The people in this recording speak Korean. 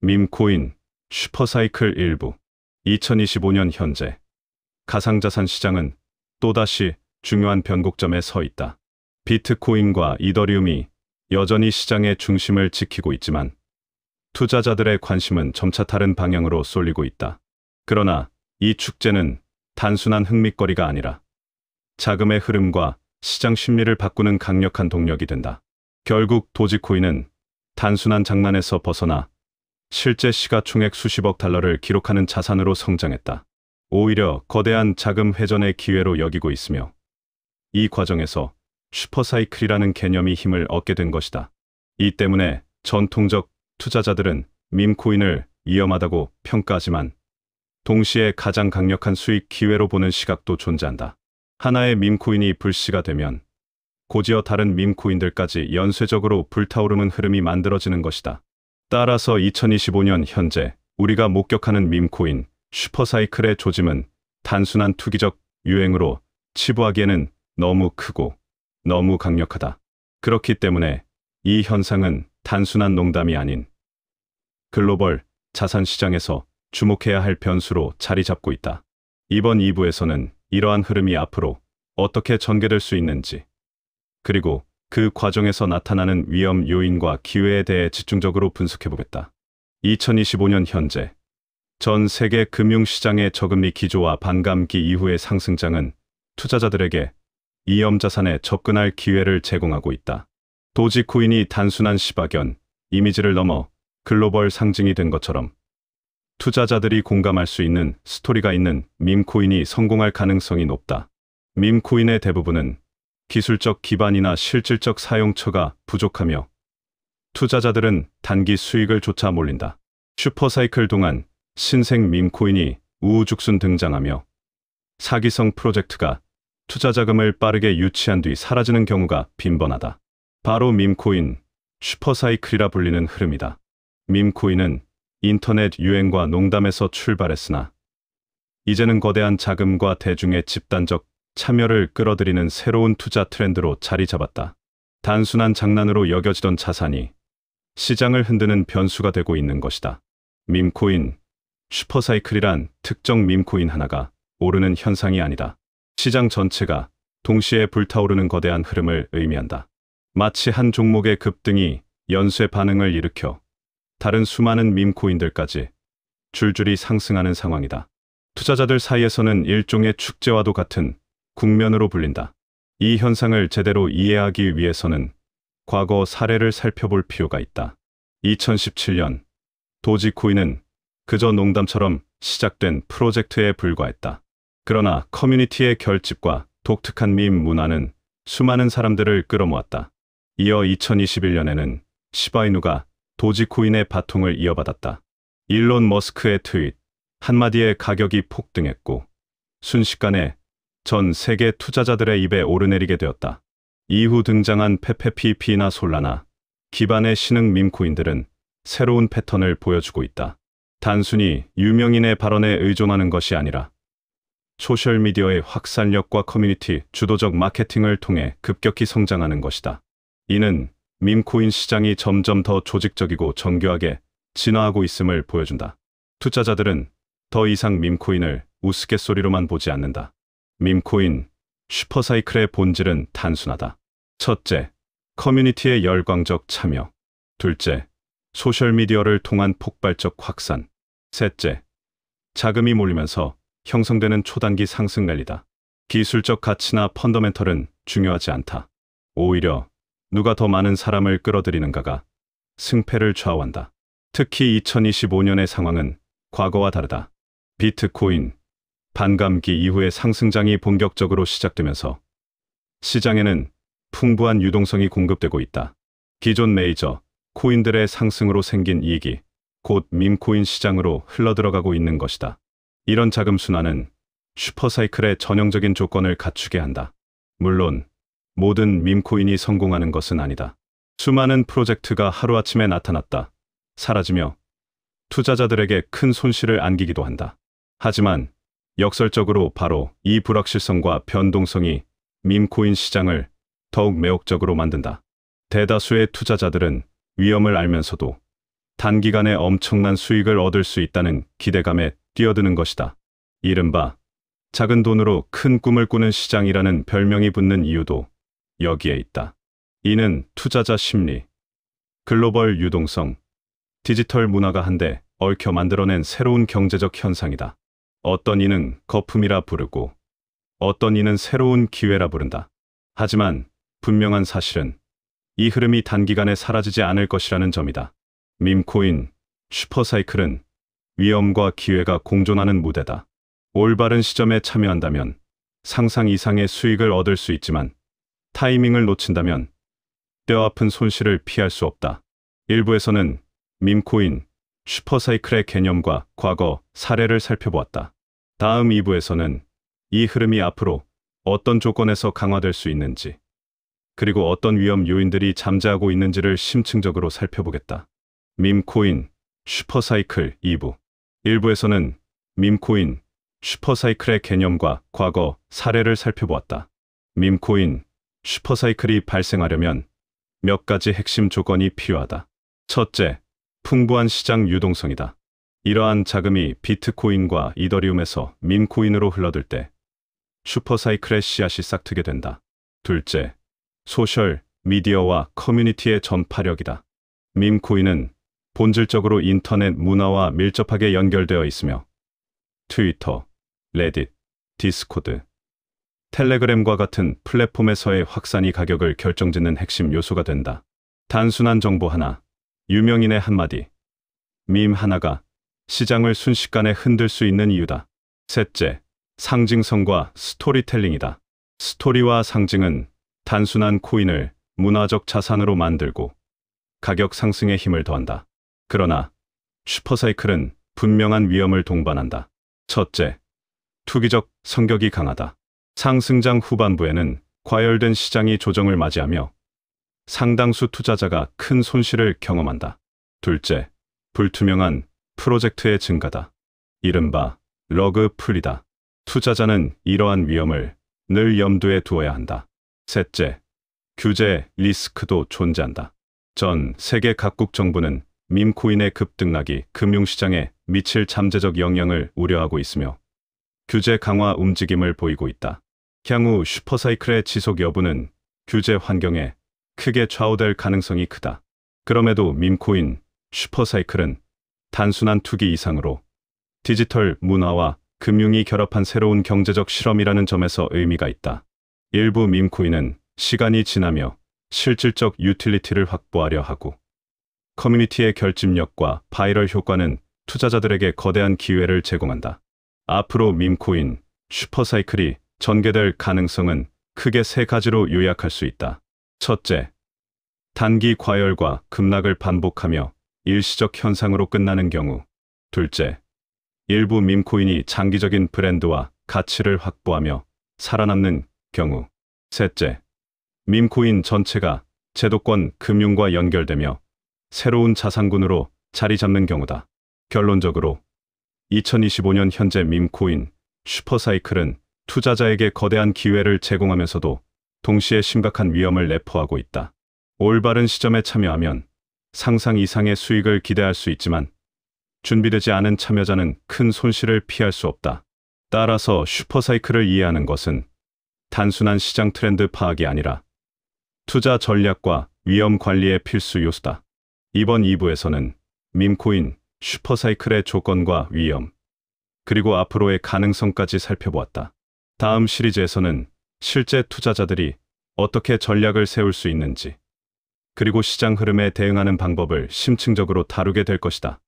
밈코인, 슈퍼사이클 일부. 2025년 현재 가상자산 시장은 또다시 중요한 변곡점에 서 있다. 비트코인과 이더리움이 여전히 시장의 중심을 지키고 있지만 투자자들의 관심은 점차 다른 방향으로 쏠리고 있다. 그러나 이 축제는 단순한 흥미거리가 아니라 자금의 흐름과 시장 심리를 바꾸는 강력한 동력이 된다. 결국 도지코인은 단순한 장난에서 벗어나 실제 시가총액 수십억 달러를 기록하는 자산으로 성장했다. 오히려 거대한 자금 회전의 기회로 여기고 있으며 이 과정에서 슈퍼사이클이라는 개념이 힘을 얻게 된 것이다. 이 때문에 전통적 투자자들은 밈코인을 위험하다고 평가하지만 동시에 가장 강력한 수익 기회로 보는 시각도 존재한다. 하나의 밈코인이 불씨가 되면 곧이어 다른 밈코인들까지 연쇄적으로 불타오르는 흐름이 만들어지는 것이다. 따라서 2025년 현재 우리가 목격하는 밈코인, 슈퍼사이클의 조짐은 단순한 투기적 유행으로 치부하기에는 너무 크고 너무 강력하다. 그렇기 때문에 이 현상은 단순한 농담이 아닌 글로벌 자산 시장에서 주목해야 할 변수로 자리 잡고 있다. 이번 2부에서는 이러한 흐름이 앞으로 어떻게 전개될 수 있는지, 그리고 그 과정에서 나타나는 위험 요인과 기회에 대해 집중적으로 분석해보겠다. 2025년 현재 전 세계 금융시장의 저금리 기조와 반감기 이후의 상승장은 투자자들에게 위험자산에 접근할 기회를 제공하고 있다. 도지코인이 단순한 시바견, 이미지를 넘어 글로벌 상징이 된 것처럼 투자자들이 공감할 수 있는 스토리가 있는 밈코인이 성공할 가능성이 높다. 밈코인의 대부분은 기술적 기반이나 실질적 사용처가 부족하며 투자자들은 단기 수익을 쫓아 몰린다. 슈퍼사이클 동안 신생 밈코인이 우후죽순 등장하며 사기성 프로젝트가 투자 자금을 빠르게 유치한 뒤 사라지는 경우가 빈번하다. 바로 밈코인, 슈퍼사이클이라 불리는 흐름이다. 밈코인은 인터넷 유행과 농담에서 출발했으나 이제는 거대한 자금과 대중의 집단적 참여를 끌어들이는 새로운 투자 트렌드로 자리 잡았다. 단순한 장난으로 여겨지던 자산이 시장을 흔드는 변수가 되고 있는 것이다. 밈코인, 슈퍼사이클이란 특정 밈코인 하나가 오르는 현상이 아니다. 시장 전체가 동시에 불타오르는 거대한 흐름을 의미한다. 마치 한 종목의 급등이 연쇄 반응을 일으켜 다른 수많은 밈코인들까지 줄줄이 상승하는 상황이다. 투자자들 사이에서는 일종의 축제와도 같은 국면으로 불린다. 이 현상을 제대로 이해하기 위해서는 과거 사례를 살펴볼 필요가 있다. 2017년 도지코인은 그저 농담처럼 시작된 프로젝트에 불과했다. 그러나 커뮤니티의 결집과 독특한 밈 문화는 수많은 사람들을 끌어모았다. 이어 2021년에는 시바이누가 도지코인의 바통을 이어받았다. 일론 머스크의 트윗 한마디에 가격이 폭등했고 순식간에 전 세계 투자자들의 입에 오르내리게 되었다. 이후 등장한 페페피피나 솔라나 기반의 신흥 밈코인들은 새로운 패턴을 보여주고 있다. 단순히 유명인의 발언에 의존하는 것이 아니라 소셜미디어의 확산력과 커뮤니티 주도적 마케팅을 통해 급격히 성장하는 것이다. 이는 밈코인 시장이 점점 더 조직적이고 정교하게 진화하고 있음을 보여준다. 투자자들은 더 이상 밈코인을 우스갯소리로만 보지 않는다. 밈코인, 슈퍼사이클의 본질은 단순하다. 첫째, 커뮤니티의 열광적 참여. 둘째, 소셜미디어를 통한 폭발적 확산. 셋째, 자금이 몰리면서 형성되는 초단기 상승 랠리다. 기술적 가치나 펀더멘털은 중요하지 않다. 오히려 누가 더 많은 사람을 끌어들이는가가 승패를 좌우한다. 특히 2025년의 상황은 과거와 다르다. 비트코인, 반감기 이후의 상승장이 본격적으로 시작되면서 시장에는 풍부한 유동성이 공급되고 있다. 기존 메이저 코인들의 상승으로 생긴 이익이 곧 밈코인 시장으로 흘러들어가고 있는 것이다. 이런 자금 순환은 슈퍼사이클의 전형적인 조건을 갖추게 한다. 물론 모든 밈코인이 성공하는 것은 아니다. 수많은 프로젝트가 하루아침에 나타났다 사라지며 투자자들에게 큰 손실을 안기기도 한다. 하지만 역설적으로 바로 이 불확실성과 변동성이 밈코인 시장을 더욱 매혹적으로 만든다. 대다수의 투자자들은 위험을 알면서도 단기간에 엄청난 수익을 얻을 수 있다는 기대감에 뛰어드는 것이다. 이른바 작은 돈으로 큰 꿈을 꾸는 시장이라는 별명이 붙는 이유도 여기에 있다. 이는 투자자 심리, 글로벌 유동성, 디지털 문화가 한데 얽혀 만들어낸 새로운 경제적 현상이다. 어떤 이는 거품이라 부르고 어떤 이는 새로운 기회라 부른다. 하지만 분명한 사실은 이 흐름이 단기간에 사라지지 않을 것이라는 점이다. 밈코인, 슈퍼사이클은 위험과 기회가 공존하는 무대다. 올바른 시점에 참여한다면 상상 이상의 수익을 얻을 수 있지만 타이밍을 놓친다면 뼈아픈 손실을 피할 수 없다. 일부에서는 밈코인, 슈퍼사이클의 개념과 과거 사례를 살펴보았다. 다음 2부에서는 이 흐름이 앞으로 어떤 조건에서 강화될 수 있는지, 그리고 어떤 위험 요인들이 잠재하고 있는지를 심층적으로 살펴보겠다. 밈코인, 슈퍼사이클 2부. 1부에서는 밈코인, 슈퍼사이클의 개념과 과거 사례를 살펴보았다. 밈코인, 슈퍼사이클이 발생하려면 몇 가지 핵심 조건이 필요하다. 첫째, 풍부한 시장 유동성이다. 이러한 자금이 비트코인과 이더리움에서 밈코인으로 흘러들 때 슈퍼사이클의 씨앗이 싹트게 된다. 둘째, 소셜 미디어와 커뮤니티의 전파력이다. 밈코인은 본질적으로 인터넷 문화와 밀접하게 연결되어 있으며 트위터, 레딧, 디스코드, 텔레그램과 같은 플랫폼에서의 확산이 가격을 결정짓는 핵심 요소가 된다. 단순한 정보 하나, 유명인의 한마디, 밈 하나가 시장을 순식간에 흔들 수 있는 이유다. 셋째, 상징성과 스토리텔링이다. 스토리와 상징은 단순한 코인을 문화적 자산으로 만들고 가격 상승에 힘을 더한다. 그러나 슈퍼사이클은 분명한 위험을 동반한다. 첫째, 투기적 성격이 강하다. 상승장 후반부에는 과열된 시장이 조정을 맞이하며 상당수 투자자가 큰 손실을 경험한다. 둘째, 불투명한 프로젝트의 증가다. 이른바 러그 풀이다. 투자자는 이러한 위험을 늘 염두에 두어야 한다. 셋째, 규제 리스크도 존재한다. 전 세계 각국 정부는 밈코인의 급등락이 금융시장에 미칠 잠재적 영향을 우려하고 있으며 규제 강화 움직임을 보이고 있다. 향후 슈퍼사이클의 지속 여부는 규제 환경에 크게 좌우될 가능성이 크다. 그럼에도 밈코인, 슈퍼사이클은 단순한 투기 이상으로 디지털 문화와 금융이 결합한 새로운 경제적 실험이라는 점에서 의미가 있다. 일부 밈코인은 시간이 지나며 실질적 유틸리티를 확보하려 하고 커뮤니티의 결집력과 바이럴 효과는 투자자들에게 거대한 기회를 제공한다. 앞으로 밈코인, 슈퍼사이클이 전개될 가능성은 크게 세 가지로 요약할 수 있다. 첫째, 단기 과열과 급락을 반복하며 일시적 현상으로 끝나는 경우. 둘째, 일부 밈코인이 장기적인 브랜드와 가치를 확보하며 살아남는 경우. 셋째, 밈코인 전체가 제도권 금융과 연결되며 새로운 자산군으로 자리 잡는 경우다. 결론적으로 2025년 현재 밈코인, 슈퍼사이클은 투자자에게 거대한 기회를 제공하면서도 동시에 심각한 위험을 내포하고 있다. 올바른 시점에 참여하면 상상 이상의 수익을 기대할 수 있지만 준비되지 않은 참여자는 큰 손실을 피할 수 없다. 따라서 슈퍼사이클을 이해하는 것은 단순한 시장 트렌드 파악이 아니라 투자 전략과 위험 관리의 필수 요소다. 이번 2부에서는 밈코인, 슈퍼사이클의 조건과 위험, 그리고 앞으로의 가능성까지 살펴보았다. 다음 시리즈에서는 실제 투자자들이 어떻게 전략을 세울 수 있는지, 그리고 시장 흐름에 대응하는 방법을 심층적으로 다루게 될 것이다.